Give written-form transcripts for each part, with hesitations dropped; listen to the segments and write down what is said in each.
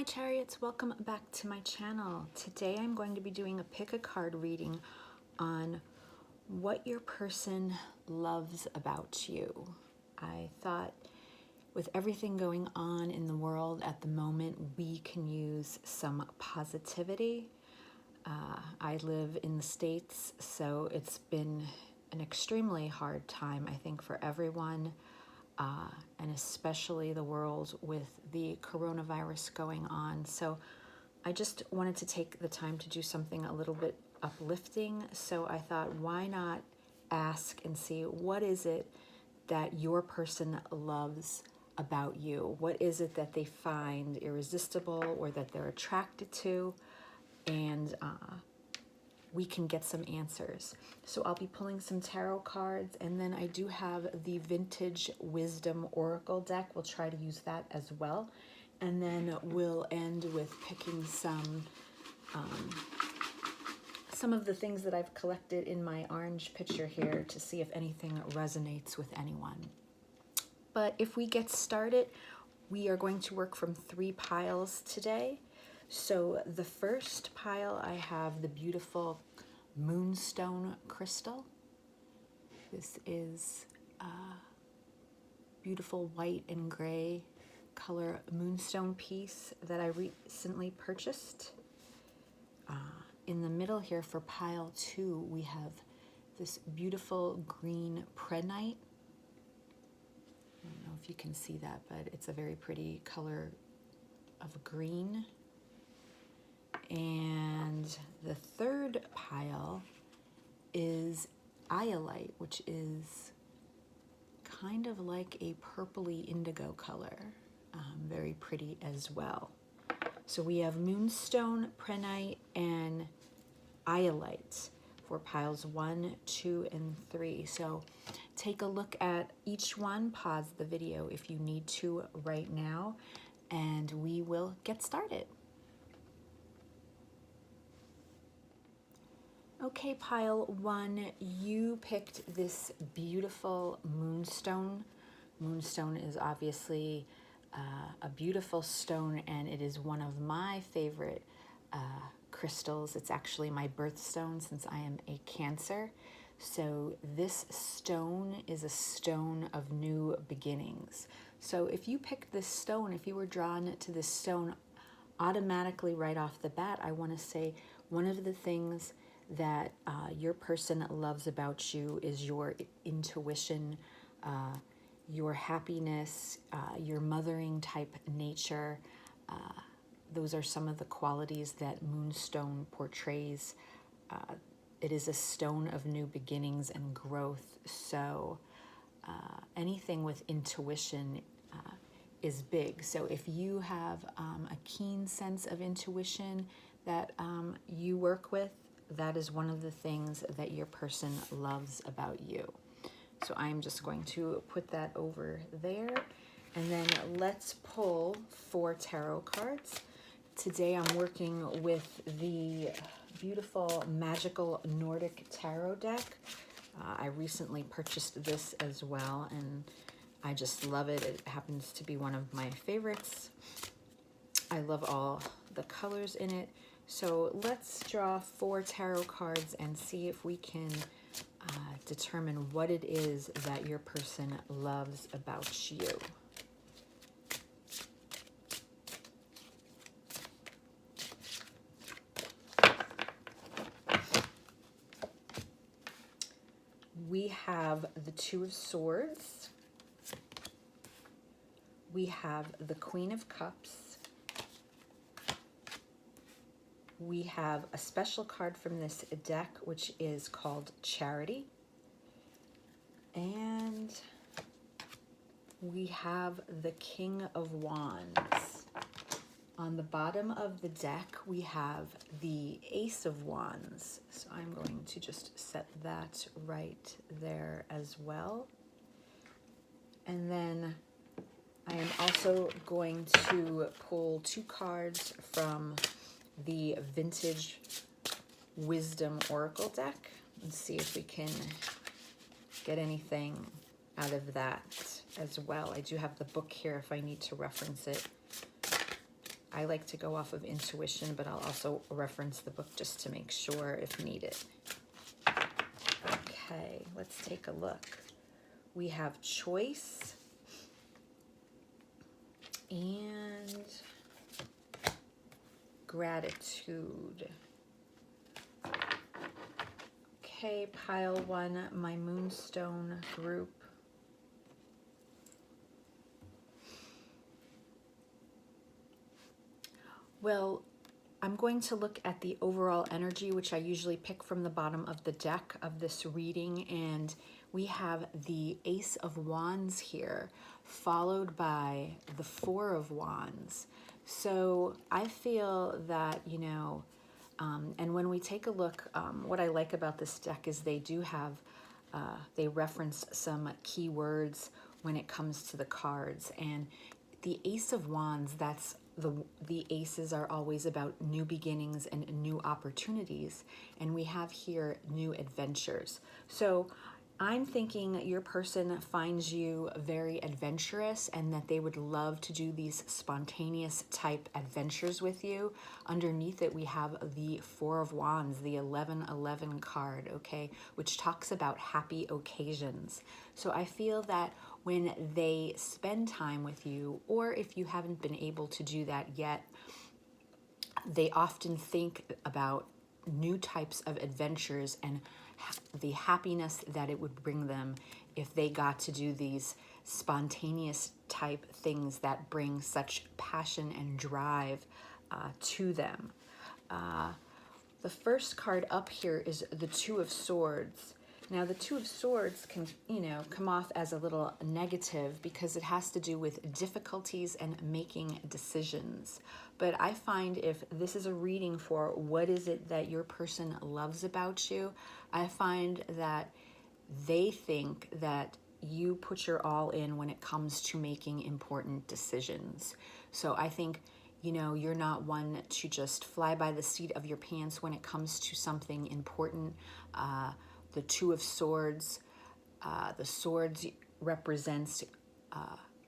my chariots, welcome back to my channel. Today I'm going to be doing a pick a card reading on what your person loves about you. I thought with everything going on in the world at the moment, we can use some positivity. I live in the States, so it's been an extremely hard time, I think, for everyone. And especially the world with the coronavirus going on. So I just wanted to take the time to do something a little bit uplifting. So I thought, why not ask and see what is it that your person loves about you? What is it that they find irresistible or that they're attracted to? And we can get some answers. So I'll be pulling some tarot cards, and then I do have the Vintage Wisdom Oracle deck. We'll try to use that as well. And then we'll end with picking some of the things that I've collected in my orange picture here to see if anything resonates with anyone. But if we get started, we are going to work from 3 piles today. So the first pile, I have the beautiful Moonstone crystal. This is a beautiful white and gray color moonstone piece that I recently purchased. In the middle here for pile 2, we have this beautiful green Prehnite. I don't know if you can see that, but it's a very pretty color of green. And the third pile is Iolite, which is kind of like a purpley indigo color. Very pretty as well. So we have Moonstone, Prehnite, and Iolite for piles 1, 2, and 3. So take a look at each one, pause the video if you need to right now, and we will get started. Okay, pile 1, you picked this beautiful Moonstone. Moonstone is obviously a beautiful stone, and it is one of my favorite crystals. It's actually my birthstone since I am a Cancer. So this stone is a stone of new beginnings. So if you picked this stone, if you were drawn to this stone, automatically right off the bat, I want to say one of the things that your person loves about you is your intuition, your happiness, your mothering type nature. Those are some of the qualities that Moonstone portrays. It is a stone of new beginnings and growth. So anything with intuition is big. So if you have a keen sense of intuition that you work with, that is one of the things that your person loves about you. So I'm just going to put that over there. And then let's pull 4 tarot cards. Today I'm working with the beautiful Magical Nordic Tarot deck. I recently purchased this as well, and I just love it. It happens to be one of my favorites. I love all the colors in it. So let's draw 4 tarot cards and see if we can determine what it is that your person loves about you. We have the 2 of Swords. We have the Queen of Cups. We have a special card from this deck, which is called Charity. And we have the King of Wands. On the bottom of the deck, we have the Ace of Wands. So I'm going to just set that right there as well. And then I am also going to pull 2 cards from the Vintage Wisdom Oracle deck and see if we can get anything out of that as well. I do have the book here if I need to reference it. I like to go off of intuition, but I'll also reference the book just to make sure if needed. Okay, let's take a look. We have choice and gratitude. Okay, pile one, my Moonstone group. Well, I'm going to look at the overall energy, which I usually pick from the bottom of the deck of this reading, and we have the Ace of Wands here, followed by the Four of Wands. So I feel that, you know, and when we take a look, what I like about this deck is they do have, they reference some key words when it comes to the cards. And the Ace of Wands, that's the aces are always about new beginnings and new opportunities. And we have here new adventures. So I'm thinking your person finds you very adventurous and that they would love to do these spontaneous type adventures with you. Underneath it, we have the Four of Wands, the 1111 card, okay, which talks about happy occasions. So I feel that when they spend time with you, or if you haven't been able to do that yet, they often think about new types of adventures and the happiness that it would bring them if they got to do these spontaneous type things that bring such passion and drive to them. The first card up here is the Two of Swords. Now, the Two of Swords can, you know, come off as a little negative because it has to do with difficulties and making decisions. But I find if this is a reading for what is it that your person loves about you, I find that they think that you put your all in when it comes to making important decisions. So I think, you know, you're not one to just fly by the seat of your pants when it comes to something important. The Two of Swords, the swords represents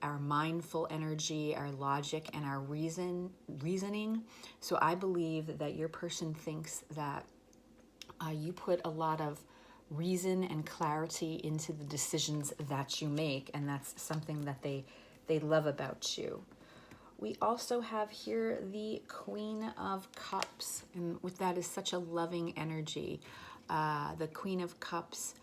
our mindful energy, our logic, and our reasoning. So I believe that your person thinks that you put a lot of reason and clarity into the decisions that you make, and that's something that they love about you. We also have here the Queen of Cups, and with that is such a loving energy. The Queen of Cups,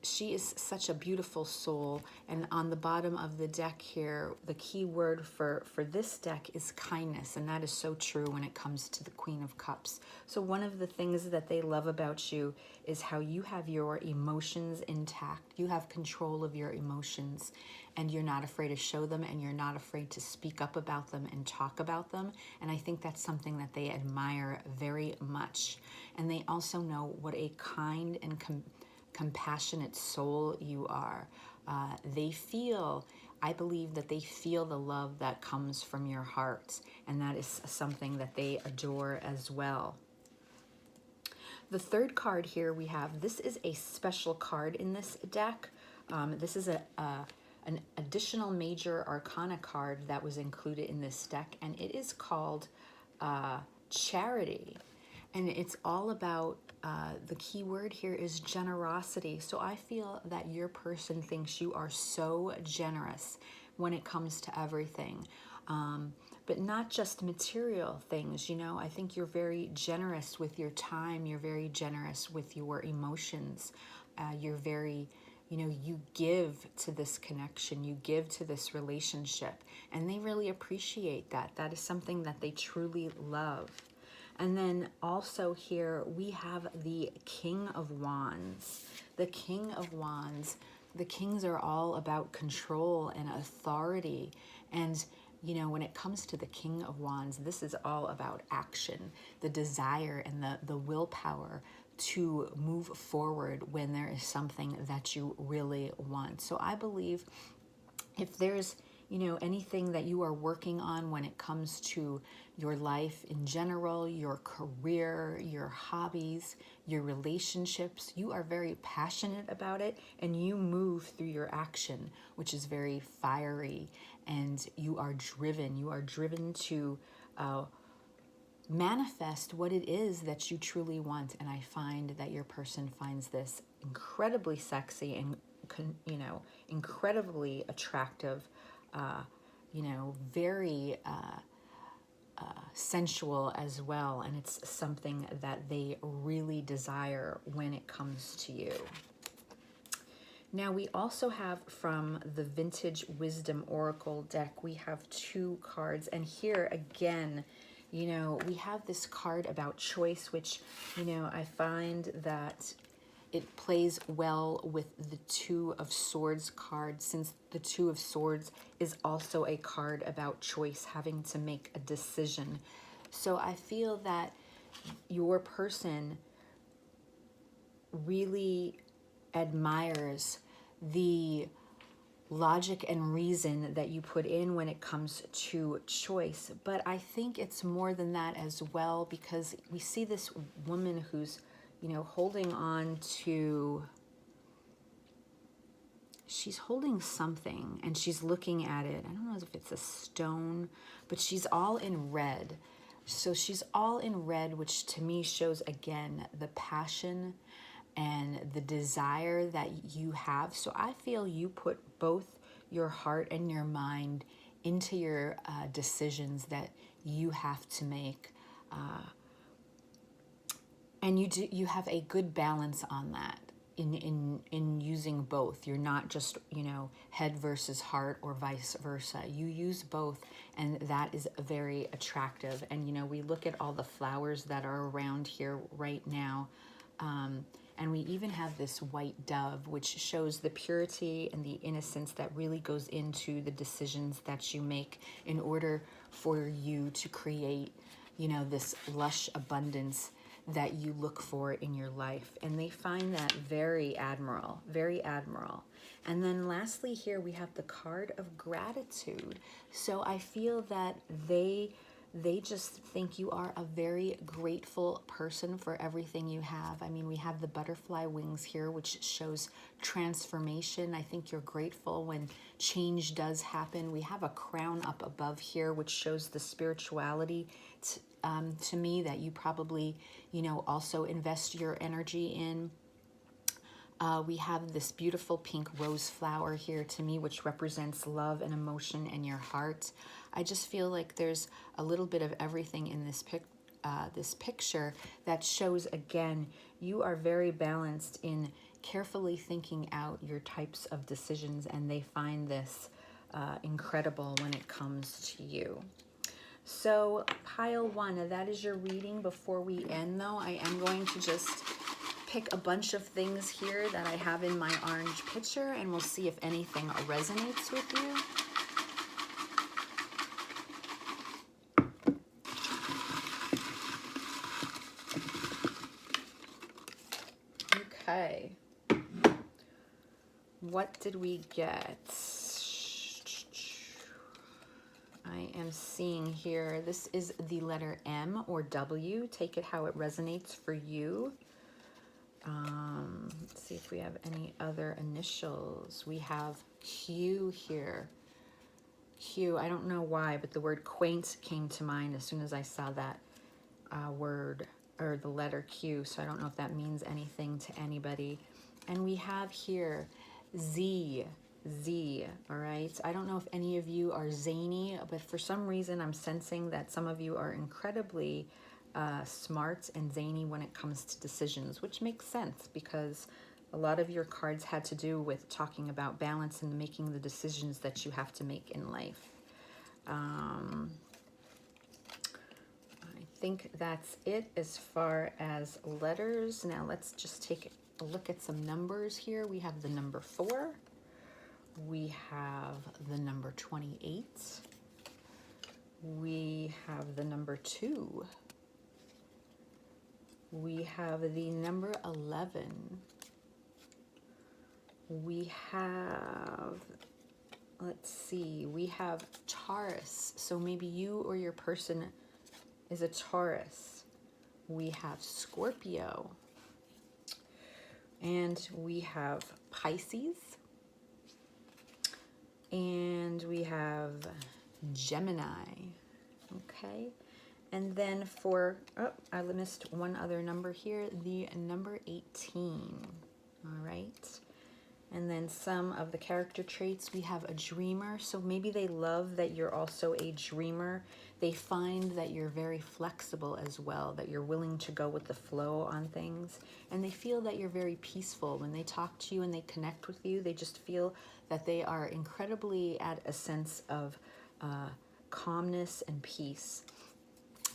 she is such a beautiful soul. And on the bottom of the deck here, the key word for this deck is kindness. And that is so true when it comes to the Queen of Cups. So one of the things that they love about you is how you have your emotions intact. You have control of your emotions, and you're not afraid to show them, and you're not afraid to speak up about them and talk about them. And I think that's something that they admire very much. And they also know what a kind and compassionate soul you are. I believe that they feel the love that comes from your heart, and that is something that they adore as well. The third card here we have, this is a special card in this deck. This is an additional major arcana card that was included in this deck, and it is called Charity. And it's all about, the key word here is generosity. So I feel that your person thinks you are so generous when it comes to everything. But not just material things, you know. I think you're very generous with your time. You're very generous with your emotions. You're very, you know, you give to this connection. You give to this relationship. And they really appreciate that. That is something that they truly love. And then also here we have the King of Wands. The King of Wands, the kings are all about control and authority. And, you know, when it comes to the King of Wands, this is all about action, the desire and the willpower to move forward when there is something that you really want. So I believe if there's, you know, anything that you are working on when it comes to your life in general, your career, your hobbies, your relationships. You are very passionate about it, and you move through your action, which is very fiery, and you are driven. You are driven to manifest what it is that you truly want. And I find that your person finds this incredibly sexy and, you know, incredibly attractive, you know, very sensual as well. And it's something that they really desire when it comes to you. Now we also have from the Vintage Wisdom Oracle deck, we have 2 cards. And here again, you know, we have this card about choice, which, you know, I find that it plays well with the 2 of Swords card, since the 2 of Swords is also a card about choice, having to make a decision. So I feel that your person really admires the logic and reason that you put in when it comes to choice. But I think it's more than that as well, because we see this woman who's, you know, holding on to, she's holding something and she's looking at it. I don't know if it's a stone, but she's all in red. So she's all in red, which to me shows again the passion and the desire that you have. So I feel you put both your heart and your mind into your decisions that you have to make. And you have a good balance on that in using both. You're not just, you know, head versus heart or vice versa. You use both, and that is very attractive. And, you know, we look at all the flowers that are around here right now. And we even have this white dove, which shows the purity and the innocence that really goes into the decisions that you make in order for you to create, you know, this lush abundance that you look for in your life. And they find that very admirable, very admirable. And then lastly here we have the card of gratitude. So I feel that they just think you are a very grateful person for everything you have. I mean, we have the butterfly wings here, which shows transformation. I think you're grateful when change does happen. We have a crown up above here, which shows the spirituality to me that you probably, you know, also invest your energy in. We have this beautiful pink rose flower here to me, which represents love and emotion and your heart. I just feel like there's a little bit of everything in this picture that shows, again, you are very balanced in carefully thinking out your types of decisions, and they find this incredible when it comes to you. So pile 1, that is your reading. Before we end though, I am going to just pick a bunch of things here that I have in my orange picture, and we'll see if anything resonates with you. Okay. What did we get? I am seeing here, this is the letter M or W. Take it how it resonates for you. Let's see if we have any other initials. We have Q here. Q, I don't know why, but the word quaint came to mind as soon as I saw that word, or the letter Q, so I don't know if that means anything to anybody. And we have here Z, all right? I don't know if any of you are zany, but for some reason I'm sensing that some of you are incredibly smart and zany when it comes to decisions, which makes sense because a lot of your cards had to do with talking about balance and making the decisions that you have to make in life. I think that's it as far as letters. Now let's just take a look at some numbers here. We have the number 4. We have the number 28. We have the number 2. We have the number 11. We have, let's see, we have Taurus. So maybe you or your person is a Taurus. We have Scorpio. And we have Pisces. And we have Gemini. Okay. And then for, oh, I missed one other number here, the number 18. All right. And then some of the character traits, we have a dreamer. So maybe they love that you're also a dreamer. They find that you're very flexible as well, that you're willing to go with the flow on things. And they feel that you're very peaceful. When they talk to you and they connect with you, they just feel that they are incredibly at a sense of calmness and peace.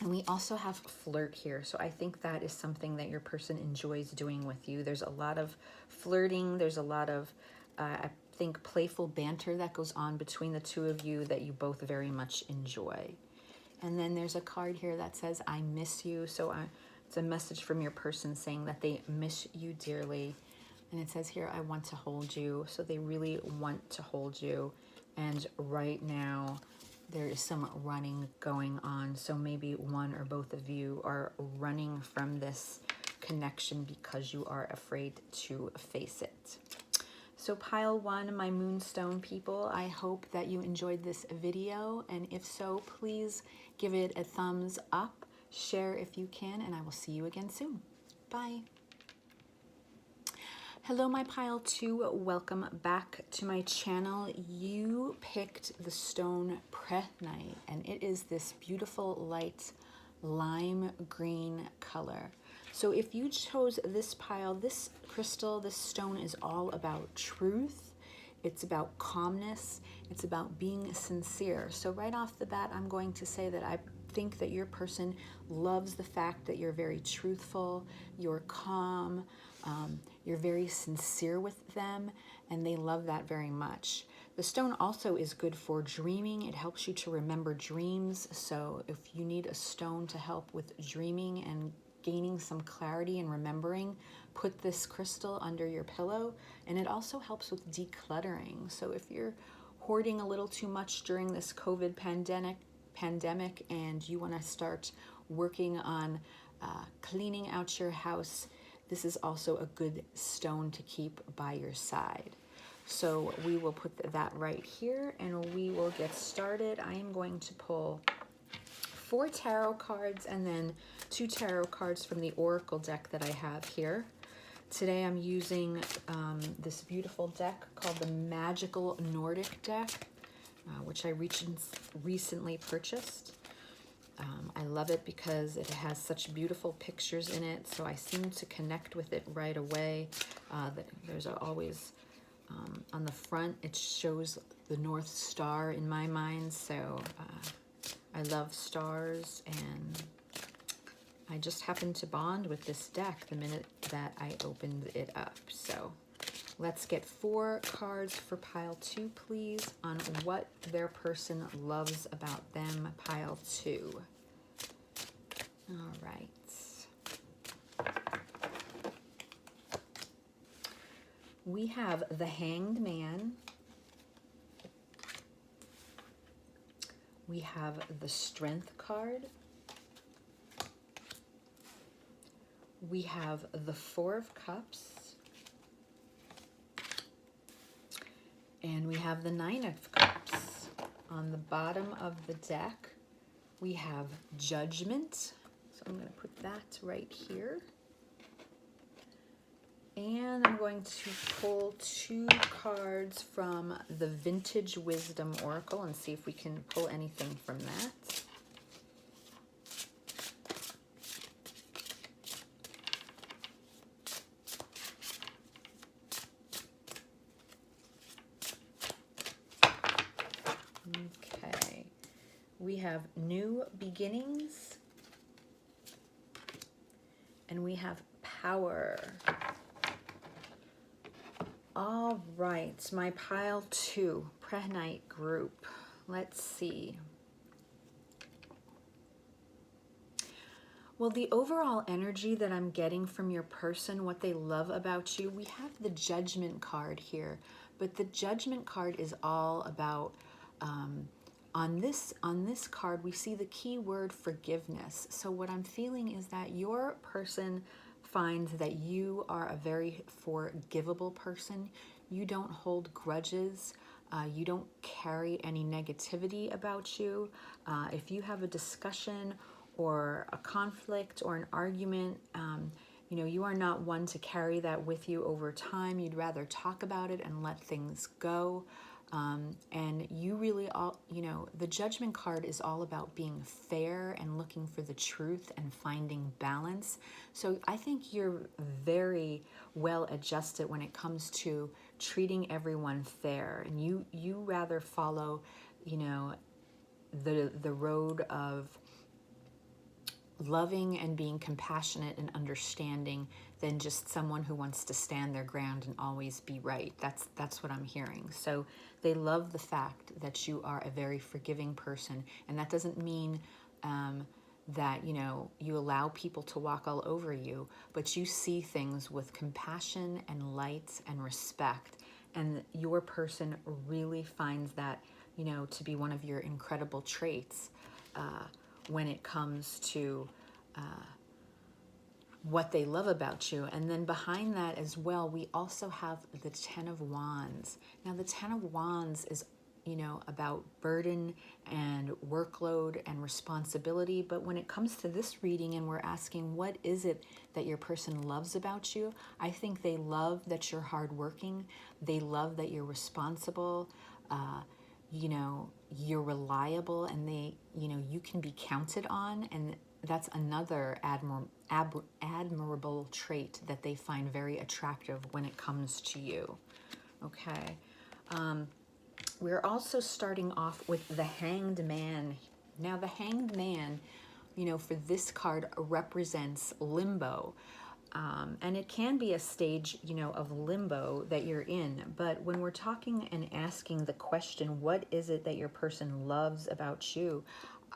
And we also have flirt here. So I think that is something that your person enjoys doing with you. There's a lot of flirting. There's a lot of, I think, playful banter that goes on between the two of you that you both very much enjoy. And then there's a card here that says, I miss you. So it's a message from your person saying that they miss you dearly. And it says here, I want to hold you. So they really want to hold you. And right now, there is some running going on. So maybe one or both of you are running from this connection because you are afraid to face it. So pile one, my Moonstone people, I hope that you enjoyed this video. And if so, please give it a thumbs up, share if you can, and I will see you again soon. Bye. Hello, my pile two. Welcome back to my channel. You picked the stone Prehnite, and it is this beautiful light lime green color. So if you chose this pile, this crystal, this stone is all about truth. It's about calmness. It's about being sincere. So right off the bat, I'm going to say that I think that your person loves the fact that you're very truthful, you're calm, you're very sincere with them, and they love that very much. The stone also is good for dreaming. It helps you to remember dreams. So if you need a stone to help with dreaming and gaining some clarity and remembering, put this crystal under your pillow. And it also helps with decluttering. So if you're hoarding a little too much during this COVID pandemic and you want to start working on cleaning out your house, this is also a good stone to keep by your side. So we will put that right here and we will get started. I am going to pull 4 tarot cards and then 2 tarot cards from the Oracle deck that I have here. Today I'm using this beautiful deck called the Magical Nordic deck, which I recently purchased. I love it because it has such beautiful pictures in it, so I seem to connect with it right away. There's always, on the front, it shows the North Star in my mind, so I love stars, and I just happened to bond with this deck the minute that I opened it up. So let's get 4 cards for pile 2, please, on what their person loves about them, pile 2. All right. We have the Hanged Man. We have the Strength card. We have the 4 of Cups. And we have the 9 of Cups. On the bottom of the deck, we have Judgment. So I'm going to put that right here. And I'm going to pull 2 cards from the Vintage Wisdom Oracle and see if we can pull anything from that. Okay, we have New Beginnings, and we have Power. All right, my pile 2, Prehnite group. Let's see. Well, the overall energy that I'm getting from your person, what they love about you, we have the Judgment card here. But the Judgment card is all about, on this card, we see the key word forgiveness. So what I'm feeling is that your person finds that you are a very forgivable person. You don't hold grudges. You don't carry any negativity about you. If you have a discussion or a conflict or an argument, you are not one to carry that with you over time. You'd rather talk about it and let things go. And you really the Judgment card is all about being fair and looking for the truth and finding balance. So I think you're very well adjusted when it comes to treating everyone fair. And you rather follow, the road of loving and being compassionate and understanding than just someone who wants to stand their ground and always be right. That's what I'm hearing. So they love the fact that you are a very forgiving person, and that doesn't mean that you allow people to walk all over you, but you see things with compassion and light and respect, and your person really finds that to be one of your incredible traits. When it comes to what they love about you. And then behind that as well, we also have the Ten of Wands. Now the Ten of Wands is, about burden and workload and responsibility. But when it comes to this reading and we're asking, what is it that your person loves about you? I think they love that you're hardworking. They love that you're responsible. You're reliable, and you can be counted on, and that's another admirable trait that they find very attractive when it comes to you. Okay. We're also starting off with the Hanged Man. Now the Hanged Man, for this card represents limbo. And it can be a stage, of limbo that you're in. But when we're talking and asking the question, what is it that your person loves about you?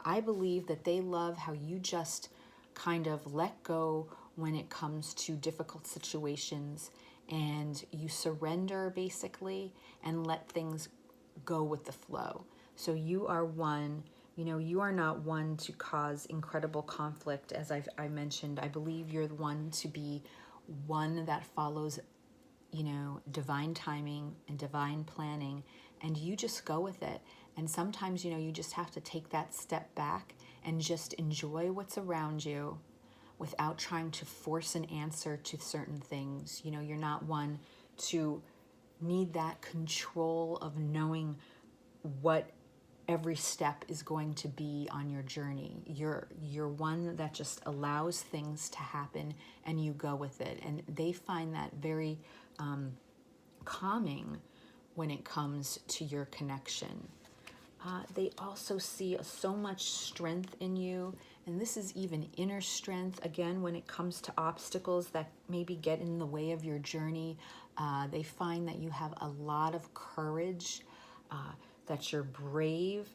I believe that they love how you just kind of let go when it comes to difficult situations, and you surrender basically and let things go with the flow. So you are one, you are not one to cause incredible conflict. As I mentioned, I believe you're the one to be one that follows, divine timing and divine planning, and you just go with it. And sometimes, you just have to take that step back and just enjoy what's around you without trying to force an answer to certain things. You're not one to need that control of knowing what every step is going to be on your journey. You're one that just allows things to happen and you go with it. And they find that very calming when it comes to your connection. They also see so much strength in you, and this is even inner strength. Again, when it comes to obstacles that maybe get in the way of your journey, they find that you have a lot of courage, that you're brave,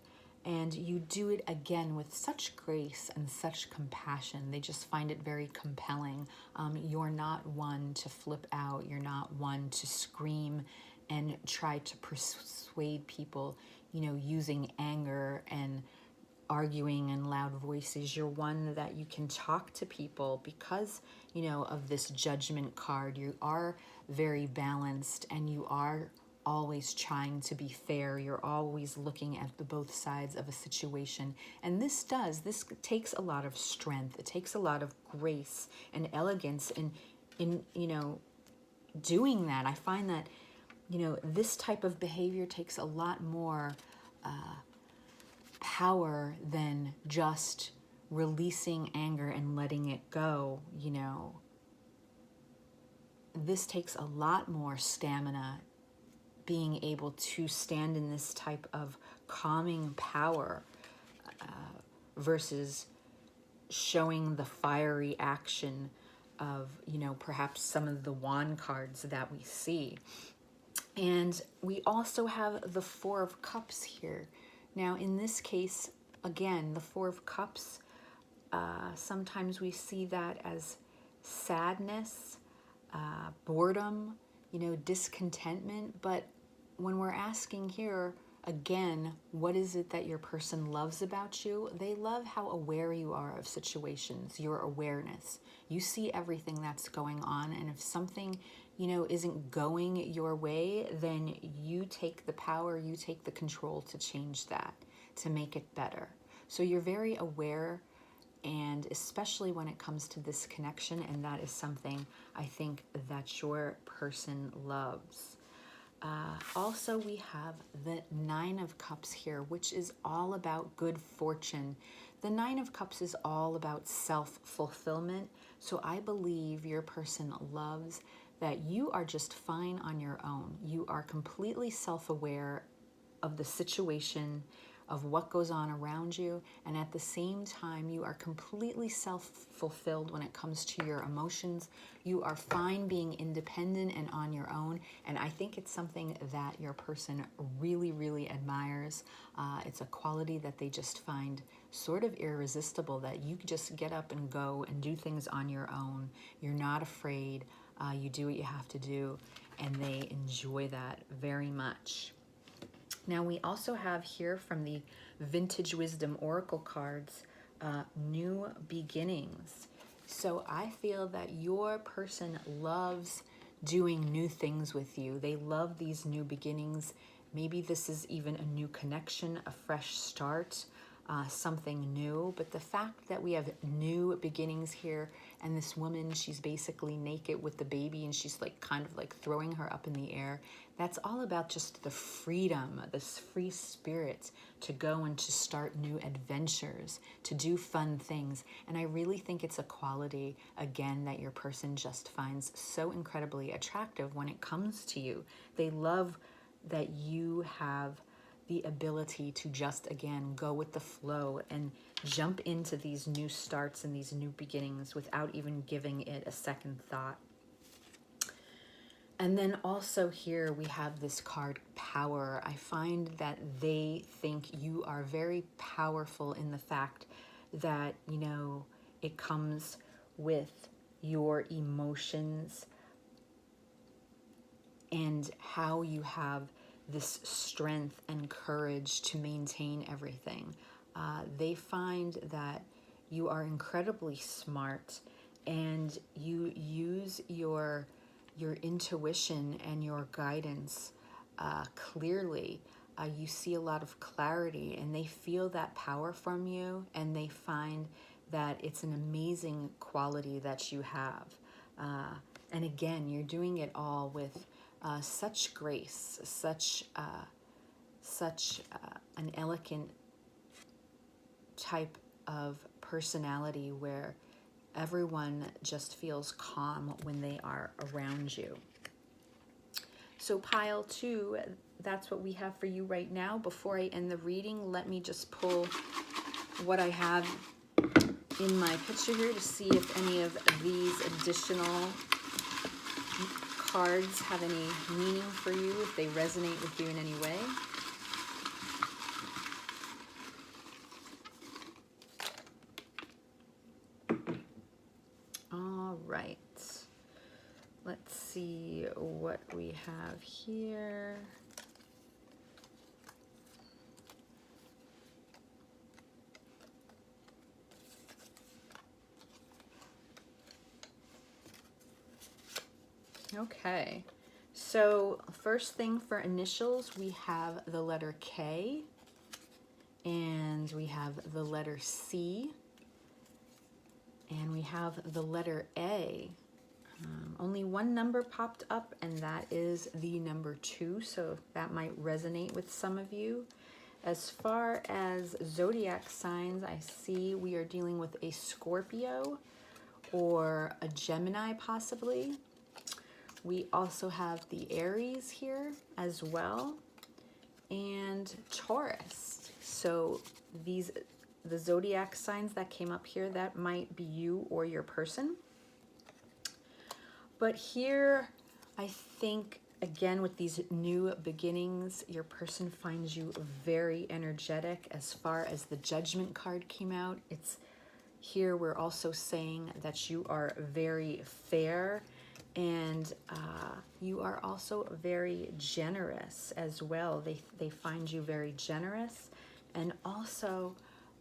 and you do it again with such grace and such compassion. They just find it very compelling. You're not one to flip out. You're not one to scream and try to persuade people, using anger and arguing and loud voices. You're one that you can talk to people because, of this Judgment card. You are very balanced, and you are always trying to be fair. You're always looking at the both sides of a situation. And this takes a lot of strength. It takes a lot of grace and elegance in doing that. I find that, this type of behavior takes a lot more power than just releasing anger and letting it go. This takes a lot more stamina, being able to stand in this type of calming power versus showing the fiery action of, perhaps some of the wand cards that we see. And we also have the Four of Cups here. Now, in this case, again, the Four of Cups, sometimes we see that as sadness, boredom, discontentment, but when we're asking here, again, what is it that your person loves about you? They love how aware you are of situations, your awareness. You see everything that's going on, and if something, isn't going your way, then you take the power, you take the control to change that, to make it better. So you're very aware, and especially when it comes to this connection, and that is something I think that your person loves. Also, we have the Nine of Cups here, which is all about good fortune. The Nine of Cups is all about self-fulfillment. So I believe your person loves that you are just fine on your own. You are completely self-aware of the situation, of what goes on around you, and at the same time you are completely self-fulfilled when it comes to your emotions. You are fine being independent and on your own, and I think it's something that your person really, really admires. It's a quality that they just find sort of irresistible, that you just get up and go and do things on your own. You're not afraid. You do what you have to do, and they enjoy that very much. Now we also have here from the Vintage Wisdom Oracle cards, new beginnings. So I feel that your person loves doing new things with you. They love these new beginnings. Maybe this is even a new connection, a fresh start, something new. But the fact that we have new beginnings here, and this woman, she's basically naked with the baby, and she's like kind of like throwing her up in the air. That's all about just the freedom, this free spirit to go and to start new adventures, to do fun things. And I really think it's a quality, again, that your person just finds so incredibly attractive when it comes to you. They love that you have the ability to just, again, go with the flow and jump into these new starts and these new beginnings without even giving it a second thought. And then also here we have this card, Power. I find that they think you are very powerful in the fact that, it comes with your emotions and how you have this strength and courage to maintain everything. They find that you are incredibly smart, and you use your intuition and your guidance clearly. You see a lot of clarity, and they feel that power from you, and they find that it's an amazing quality that you have. And again, you're doing it all with such grace, such an elegant type of personality where everyone just feels calm when they are around you. So pile 2, that's what we have for you right now. Before I end the reading, let me just pull what I have in my picture here to see if any of these additional cards have any meaning for you, if they resonate with you in any way. All right. Let's see what we have here. Okay, so first thing for initials, we have the letter K, and we have the letter C, and we have the letter A. Only one number popped up, and that is the number 2, so that might resonate with some of you. As far as zodiac signs, I see we are dealing with a Scorpio or a Gemini possibly. We also have the Aries here as well, and Taurus. So the zodiac signs that came up here, that might be you or your person. But here, I think, again, with these new beginnings, your person finds you very energetic. As far as the Judgment card came out, it's here we're also saying that you are very fair And you are also very generous as well. They find you very generous and also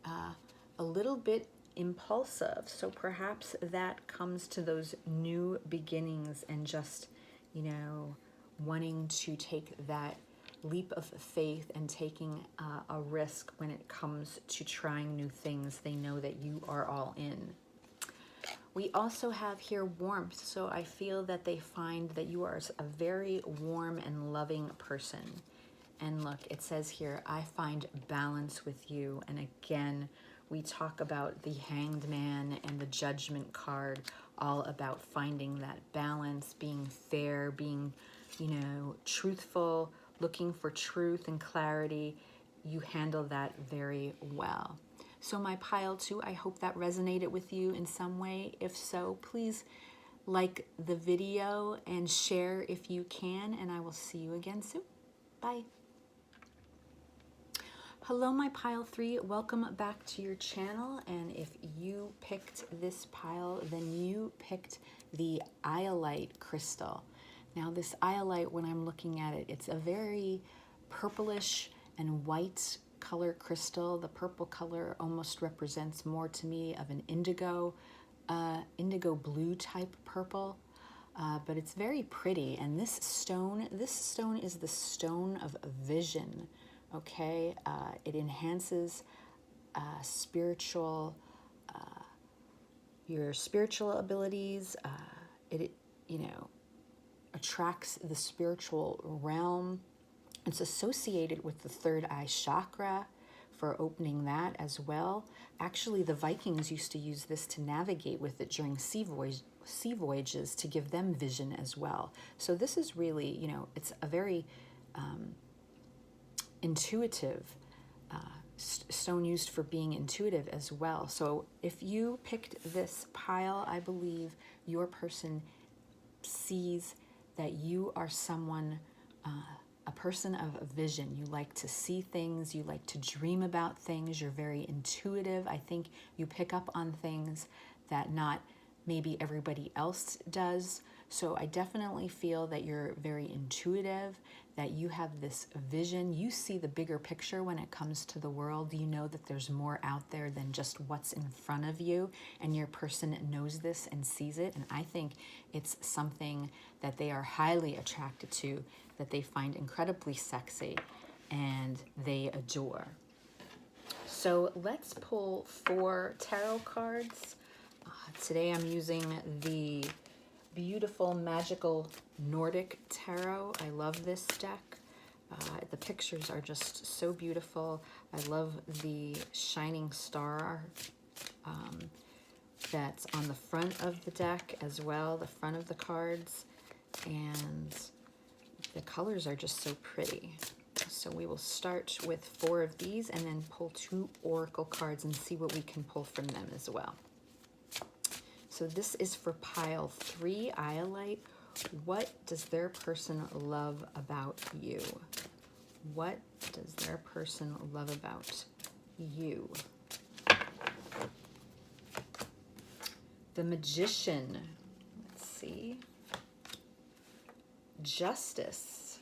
a little bit impulsive. So perhaps that comes to those new beginnings and just, you know, wanting to take that leap of faith and taking a risk when it comes to trying new things. They know that you are all in. We also have here warmth, so I feel that they find that you are a very warm and loving person. And look, it says here, I find balance with you. And again, we talk about the Hanged Man and the Judgment card, all about finding that balance, being fair, being, you know, truthful, looking for truth and clarity. You handle that very well. So my pile 2, I hope that resonated with you in some way. If so, please like the video and share if you can, and I will see you again soon. Bye. Hello, my pile 3. Welcome back to your channel. And if you picked this pile, then you picked the Iolite crystal. Now this Iolite, when I'm looking at it, it's a very purplish and white color crystal. The purple color almost represents more to me of an indigo blue type purple, but it's very pretty. And this stone is the stone of vision. Okay, it enhances your spiritual abilities. It you know, attracts the spiritual realm. It's associated with the third eye chakra for opening that as well. Actually, the Vikings used to use this to navigate with it during sea voyages to give them vision as well. So this is really, you know, it's a very intuitive stone used for being intuitive as well. So if you picked this pile, I believe your person sees that you are someone, a person of vision. You like to see things, you like to dream about things, you're very intuitive. I think you pick up on things that not maybe everybody else does. So I definitely feel that you're very intuitive, that you have this vision. You see the bigger picture when it comes to the world. You know that there's more out there than just what's in front of you, and your person knows this and sees it. And I think it's something that they are highly attracted to, that they find incredibly sexy and they adore. So let's pull 4 tarot cards. Today I'm using the beautiful magical Nordic tarot. I love this deck. The pictures are just so beautiful. I love the shining star that's on the front of the deck as well, the front of the cards. And the colors are just so pretty. So we will start with 4 of these and then pull 2 oracle cards and see what we can pull from them as well. So this is for pile 3, Iolite. What does their person love about you? What does their person love about you? The Magician. Let's see. Justice.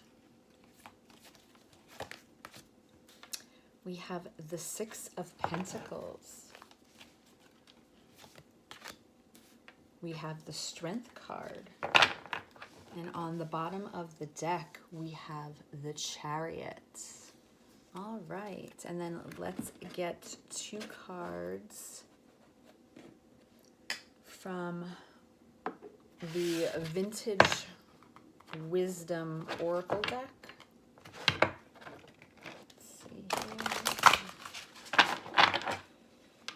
We have the 6 of Pentacles. We have the Strength card. And on the bottom of the deck, we have the Chariot. All right, and then let's get 2 cards from the Vintage Wisdom Oracle deck. Let's see here.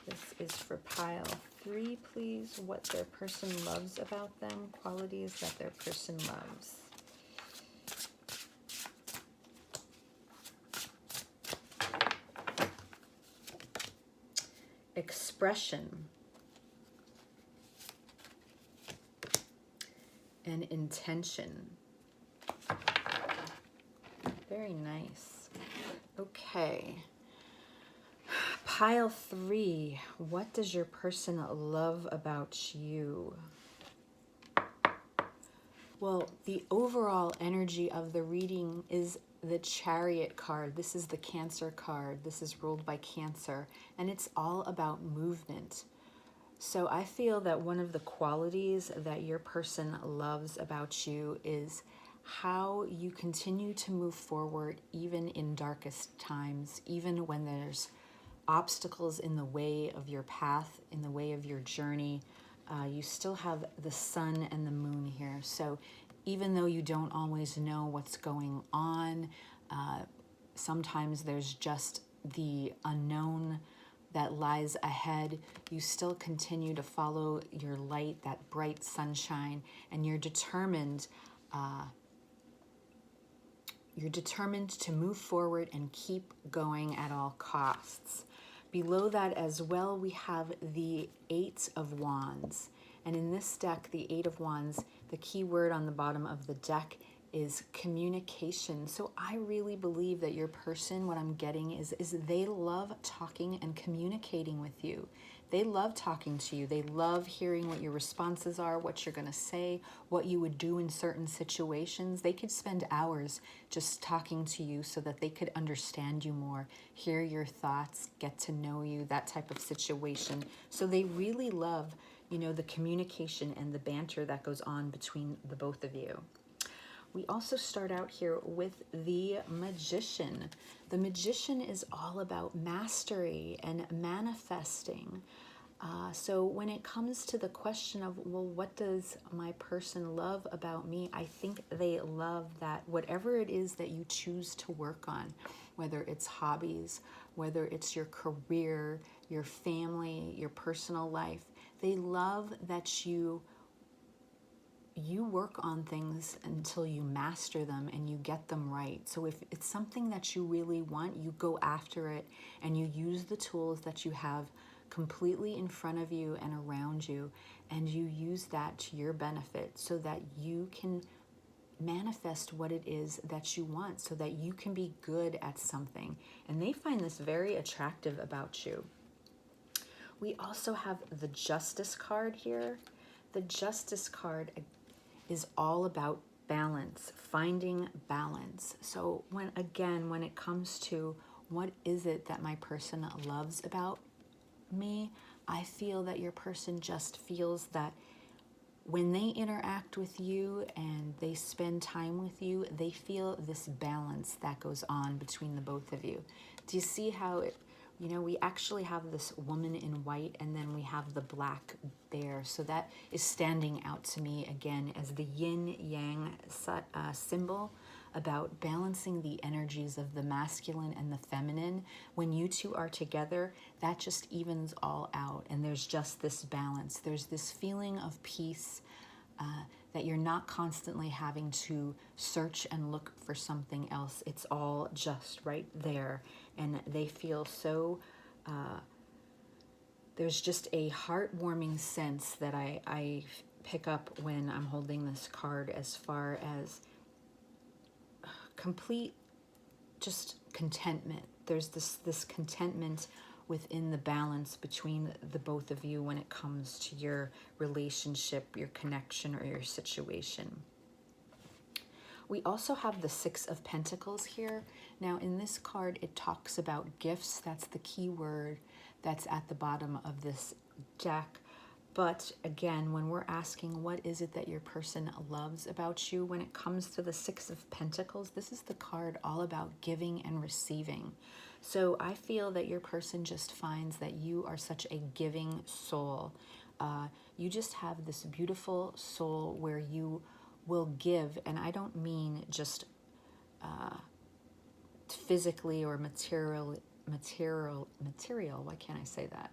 This is for pile 3, please. What their person loves about them, qualities that their person loves. Expression and intention. Very nice. Okay. Pile 3, what does your person love about you? Well, the overall energy of the reading is the Chariot card. This is the Cancer card. This is ruled by Cancer, and it's all about movement. So I feel that one of the qualities that your person loves about you is how you continue to move forward even in darkest times, even when there's obstacles in the way of your path, in the way of your journey. You still have the sun and the moon here. So even though you don't always know what's going on, sometimes there's just the unknown that lies ahead, you still continue to follow your light, that bright sunshine, and you're determined to move forward and keep going at all costs. Below that as well, we have the Eight of Wands. And in this deck, the Eight of Wands, the key word on the bottom of the deck is communication. So I really believe that your person, what I'm getting is they love talking and communicating with you. They love talking to you. They love hearing what your responses are, what you're going to say, what you would do in certain situations. They could spend hours just talking to you so that they could understand you more, hear your thoughts, get to know you, that type of situation. So they really love, the communication and the banter that goes on between the both of you. We also start out here with the Magician. The Magician is all about mastery and manifesting. So when it comes to the question of, well, what does my person love about me? I think they love that whatever it is that you choose to work on, whether it's hobbies, whether it's your career, your family, your personal life, they love that you work on things until you master them and you get them right. So if it's something that you really want, you go after it and you use the tools that you have completely in front of you and around you, and you use that to your benefit so that you can manifest what it is that you want, so that you can be good at something. And they find this very attractive about you. We also have the Justice card here. The Justice card is all about balance, finding balance. So when it comes to what is it that my person loves about me, I feel that your person just feels that when they interact with you and they spend time with you, they feel this balance that goes on between the both of you. Do you see how we actually have this woman in white and then we have the black bear. So that is standing out to me again as the yin-yang symbol about balancing the energies of the masculine and the feminine. When you two are together, that just evens all out and there's just this balance. There's this feeling of peace, that you're not constantly having to search and look for something else. It's all just right there. And they feel so, there's just a heartwarming sense that I pick up when I'm holding this card, as far as complete just contentment. There's this contentment within the balance between the both of you when it comes to your relationship, your connection, or your situation. We also have the Six of Pentacles here. Now in this card, it talks about gifts. That's the key word that's at the bottom of this deck. But again, when we're asking what is it that your person loves about you, when it comes to the Six of Pentacles, this is the card all about giving and receiving. So I feel that your person just finds that you are such a giving soul. You just have this beautiful soul where you will give, and I don't mean just physically or material, why can't I say that?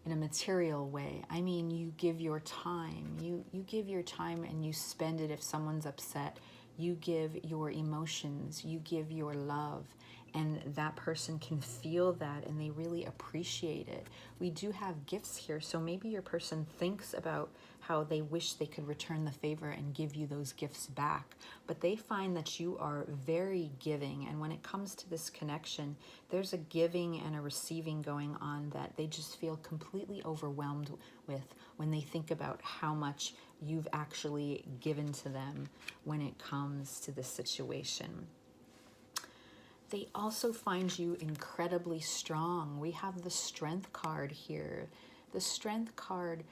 In a material way. I mean, you give your time. You give your time and you spend it if someone's upset. You give your emotions. You give your love. and that person can feel that and they really appreciate it. We do have gifts here, so maybe your person thinks about how they wish they could return the favor and give you those gifts back, but they find that you are very giving, and when it comes to this connection, there's a giving and a receiving going on that they just feel completely overwhelmed with when they think about how much you've actually given to them when it comes to this situation. They also find you incredibly strong. We have the Strength card here. The Strength card,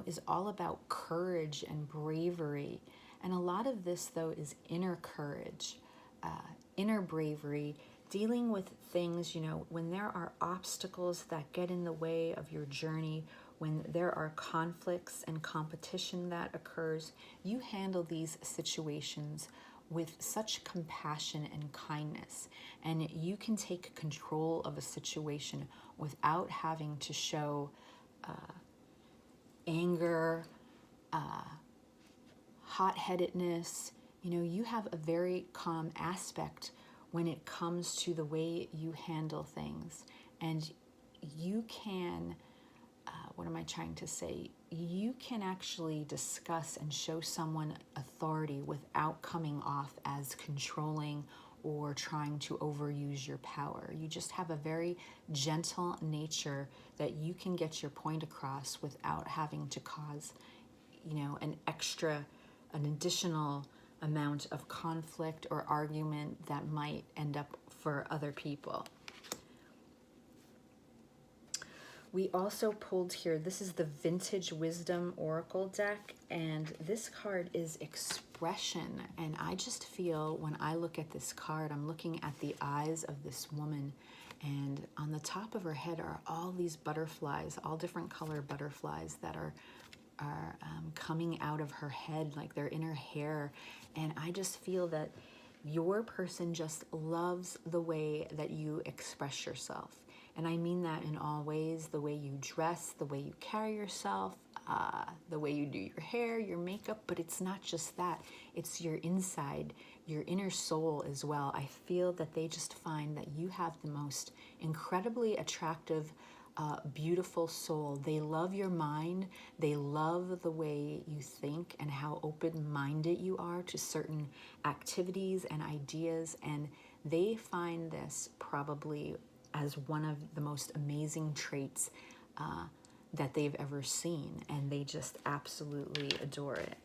is all about courage and bravery. And a lot of this, though, is inner courage, inner bravery, dealing with things, when there are obstacles that get in the way of your journey, when there are conflicts and competition that occurs, you handle these situations with such compassion and kindness, and you can take control of a situation without having to show anger, hot-headedness. You have a very calm aspect when it comes to the way you handle things, and you can, what am I trying to say? You can actually discuss and show someone authority without coming off as controlling or trying to overuse your power. You just have a very gentle nature that you can get your point across without having to cause, an additional amount of conflict or argument that might end up for other people. We also pulled here, this is the Vintage Wisdom Oracle deck, and this card is expression. And I just feel when I look at this card, I'm looking at the eyes of this woman, and on the top of her head are all these butterflies, all different color butterflies that are coming out of her head, like they're in her hair. And I just feel that your person just loves the way that you express yourself. And I mean that in all ways, the way you dress, the way you carry yourself, the way you do your hair, your makeup, but it's not just that. It's your inside, your inner soul as well. I feel that they just find that you have the most incredibly attractive, beautiful soul. They love your mind. They love the way you think and how open-minded you are to certain activities and ideas. And they find this probably as one of the most amazing traits that they've ever seen, and they just absolutely adore it.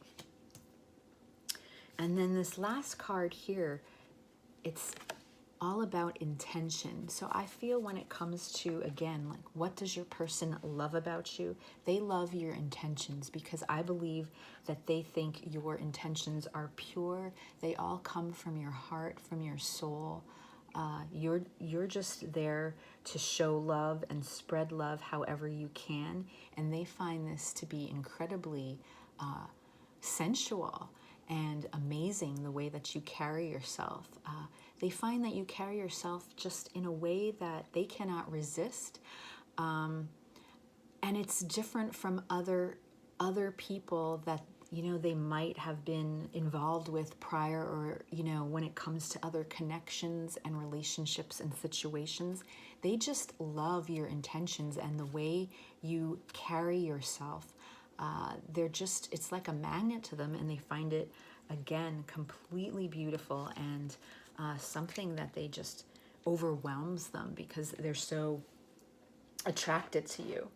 And then this last card here, it's all about intention. So I feel when it comes to, again, like, what does your person love about you? They love your intentions, because I believe that they think your intentions are pure. They all come from your heart, from your soul. You're just there to show love and spread love however you can, and they find this to be incredibly sensual and amazing, the way that you carry yourself. They find that you carry yourself just in a way that they cannot resist, and it's different from other people that they might have been involved with prior, or, when it comes to other connections and relationships and situations. They just love your intentions and the way you carry yourself. It's like a magnet to them, and they find it, again, completely beautiful, and something that they just overwhelms them because they're so attracted to you.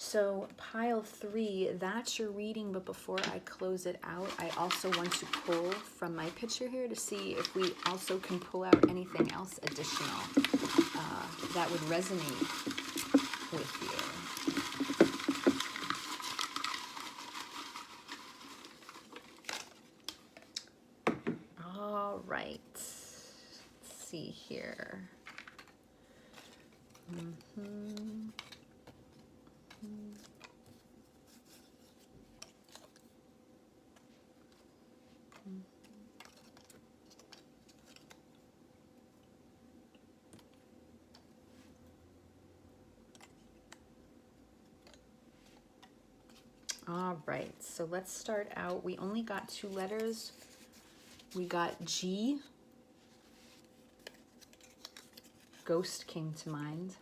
So pile 3, that's your reading, but before I close it out, I also want to pull from my picture here to see if we also can pull out anything else additional that would resonate with you. All right, let's see here. All right, so let's start out. We only got 2 letters. We got G Ghost came to mind.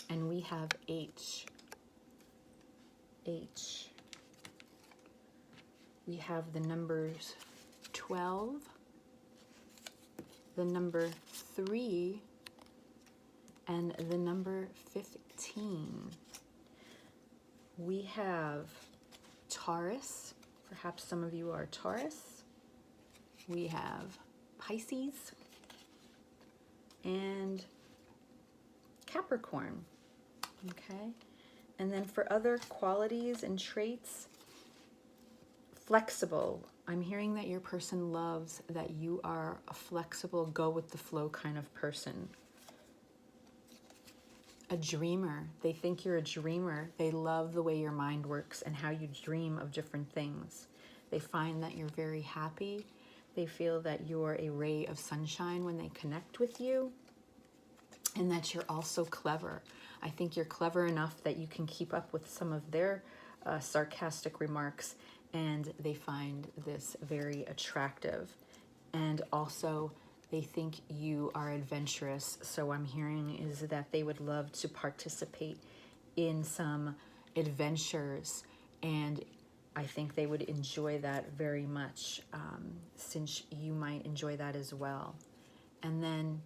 And we have H. H. We have the numbers 12, the number 3, and the number 15. We have Taurus. Perhaps some of you are Taurus. We have Pisces and Capricorn. Okay. And then for other qualities and traits, flexible. I'm hearing that your person loves that you are a flexible, go with the flow kind of person. A dreamer. They think you're a dreamer. They love the way your mind works and how you dream of different things. They find that you're very happy. They feel that you're a ray of sunshine when they connect with you, and that you're also clever. I think you're clever enough that you can keep up with some of their sarcastic remarks, and they find this very attractive. And also, they think you are adventurous. So I'm hearing is that they would love to participate in some adventures, and I think they would enjoy that very much, since you might enjoy that as well. And then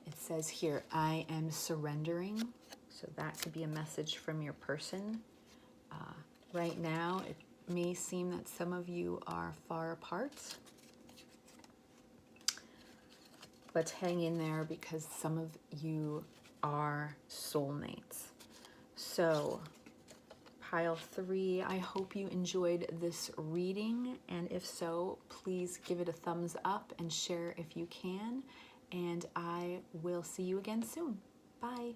it says here, I am surrendering. So that could be a message from your person. Right now, it may seem that some of you are far apart, but hang in there because some of you are soulmates. So pile 3, I hope you enjoyed this reading, and if so, please give it a thumbs up and share if you can, and I will see you again soon. Bye.